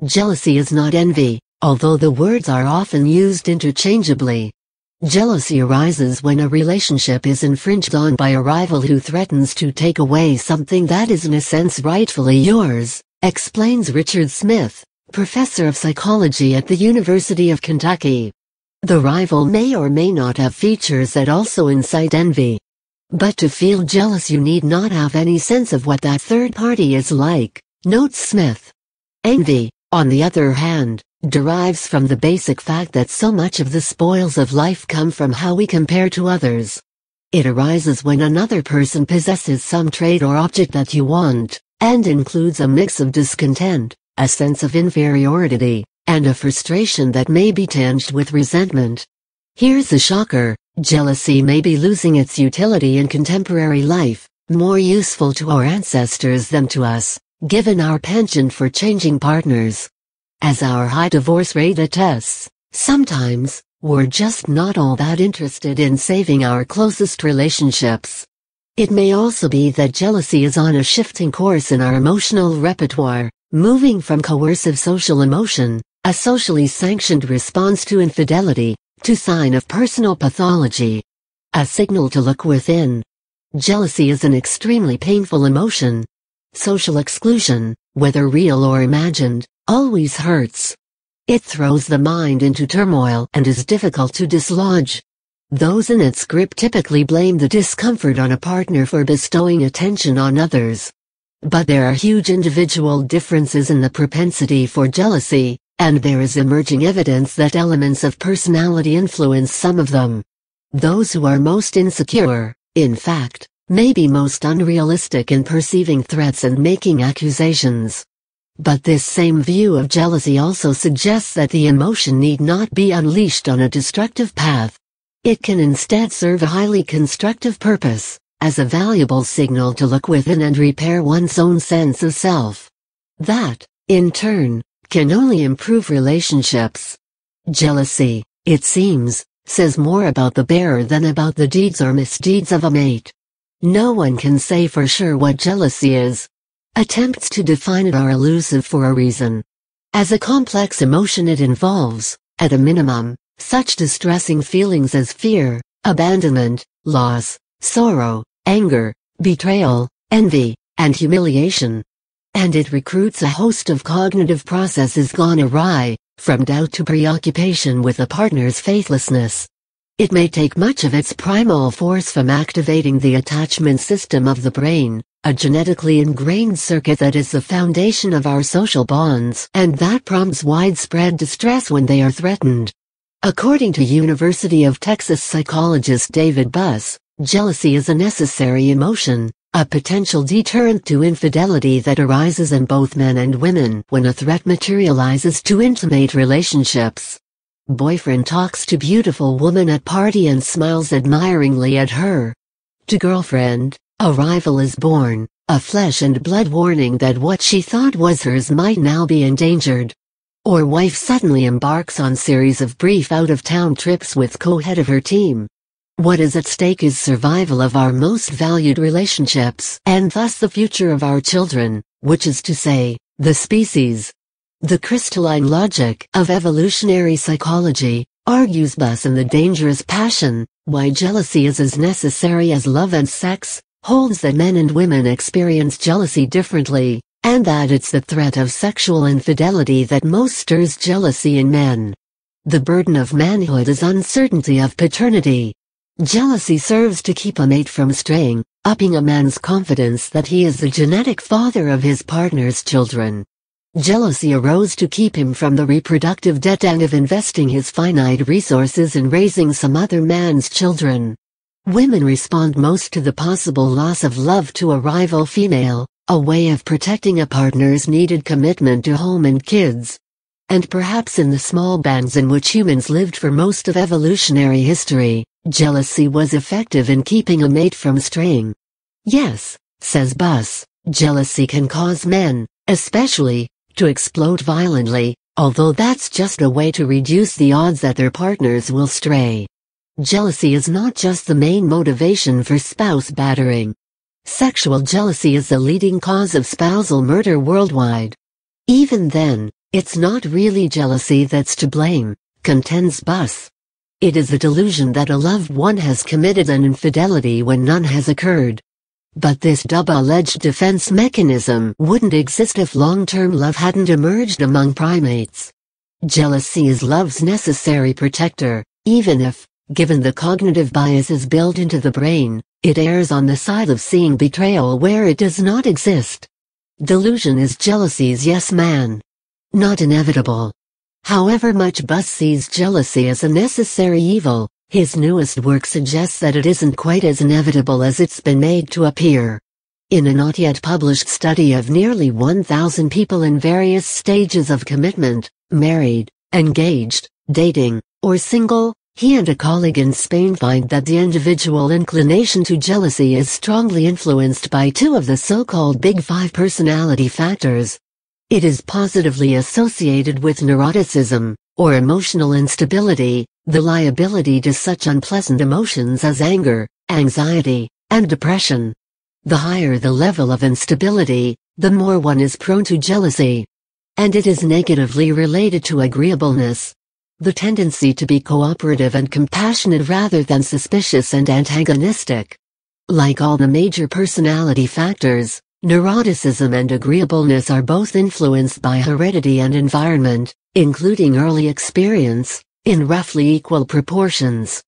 Jealousy is not envy, although the words are often used interchangeably. Jealousy arises when a relationship is infringed on by a rival who threatens to take away something that is in a sense rightfully yours, explains Richard Smith, professor of psychology at the University of Kentucky. The rival may or may not have features that also incite envy. But to feel jealous you need not have any sense of what that third party is like, notes Smith. Envy, on the other hand, derives from the basic fact that so much of the spoils of life come from how we compare to others. It arises when another person possesses some trait or object that you want, and includes a mix of discontent, a sense of inferiority, and a frustration that may be tinged with resentment. Here's a shocker: jealousy may be losing its utility in contemporary life, more useful to our ancestors than to us, given our penchant for changing partners. As our high divorce rate attests, sometimes, we're just not all that interested in saving our closest relationships. It may also be that jealousy is on a shifting course in our emotional repertoire, moving from coercive social emotion, a socially sanctioned response to infidelity, to sign of personal pathology. A signal to look within. Jealousy is an extremely painful emotion. Social exclusion, whether real or imagined, always hurts. It throws the mind into turmoil and is difficult to dislodge. Those in its grip typically blame the discomfort on a partner for bestowing attention on others. But there are huge individual differences in the propensity for jealousy, and there is emerging evidence that elements of personality influence some of them. Those who are most insecure, in fact, may be most unrealistic in perceiving threats and making accusations. But this same view of jealousy also suggests that the emotion need not be unleashed on a destructive path. It can instead serve a highly constructive purpose, as a valuable signal to look within and repair one's own sense of self. That, in turn, can only improve relationships. Jealousy, it seems, says more about the bearer than about the deeds or misdeeds of a mate. No one can say for sure what jealousy is. Attempts to define it are elusive for a reason. As a complex emotion it involves, at a minimum, such distressing feelings as fear, abandonment, loss, sorrow, anger, betrayal, envy, and humiliation. And it recruits a host of cognitive processes gone awry, from doubt to preoccupation with a partner's faithlessness. It may take much of its primal force from activating the attachment system of the brain, a genetically ingrained circuit that is the foundation of our social bonds and that prompts widespread distress when they are threatened. According to University of Texas psychologist David Buss, jealousy is a necessary emotion, a potential deterrent to infidelity that arises in both men and women when a threat materializes to intimate relationships. Boyfriend talks to beautiful woman at party and smiles admiringly at her. To girlfriend, a rival is born, a flesh and blood warning that what she thought was hers might now be endangered. Or wife suddenly embarks on series of brief out-of-town trips with co-head of her team. What is at stake is survival of our most valued relationships and thus the future of our children, which is to say, the species. The crystalline logic of evolutionary psychology, argues Buss in The Dangerous Passion, why jealousy is as necessary as love and sex, holds that men and women experience jealousy differently, and that it's the threat of sexual infidelity that most stirs jealousy in men. The burden of manhood is uncertainty of paternity. Jealousy serves to keep a mate from straying, upping a man's confidence that he is the genetic father of his partner's children. Jealousy arose to keep him from the reproductive debt and of investing his finite resources in raising some other man's children. Women respond most to the possible loss of love to a rival female, a way of protecting a partner's needed commitment to home and kids. And perhaps in the small bands in which humans lived for most of evolutionary history, jealousy was effective in keeping a mate from straying. Yes, says Buss, jealousy can cause men, especially, to explode violently, although that's just a way to reduce the odds that their partners will stray. Jealousy is not just the main motivation for spouse battering. Sexual jealousy is the leading cause of spousal murder worldwide. Even then, It's not really jealousy that's to blame, contends Buss. It is a delusion that a loved one has committed an infidelity when none has occurred. But this double-edged defense mechanism wouldn't exist if long-term love hadn't emerged among primates. Jealousy is love's necessary protector, even if, given the cognitive biases built into the brain, it errs on the side of seeing betrayal where it does not exist. Delusion is jealousy's yes man. Not inevitable. However much Buss sees jealousy as a necessary evil, his newest work suggests that it isn't quite as inevitable as it's been made to appear. In a not yet published study of nearly 1,000 people in various stages of commitment, married, engaged, dating, or single, he and a colleague in Spain find that the individual inclination to jealousy is strongly influenced by two of the so-called Big Five personality factors. It is positively associated with neuroticism, or emotional instability, the liability to such unpleasant emotions as anger, anxiety, and depression. The higher the level of instability, the more one is prone to jealousy. And it is negatively related to agreeableness. The tendency to be cooperative and compassionate rather than suspicious and antagonistic. Like all the major personality factors, neuroticism and agreeableness are both influenced by heredity and environment, including early experience, in roughly equal proportions.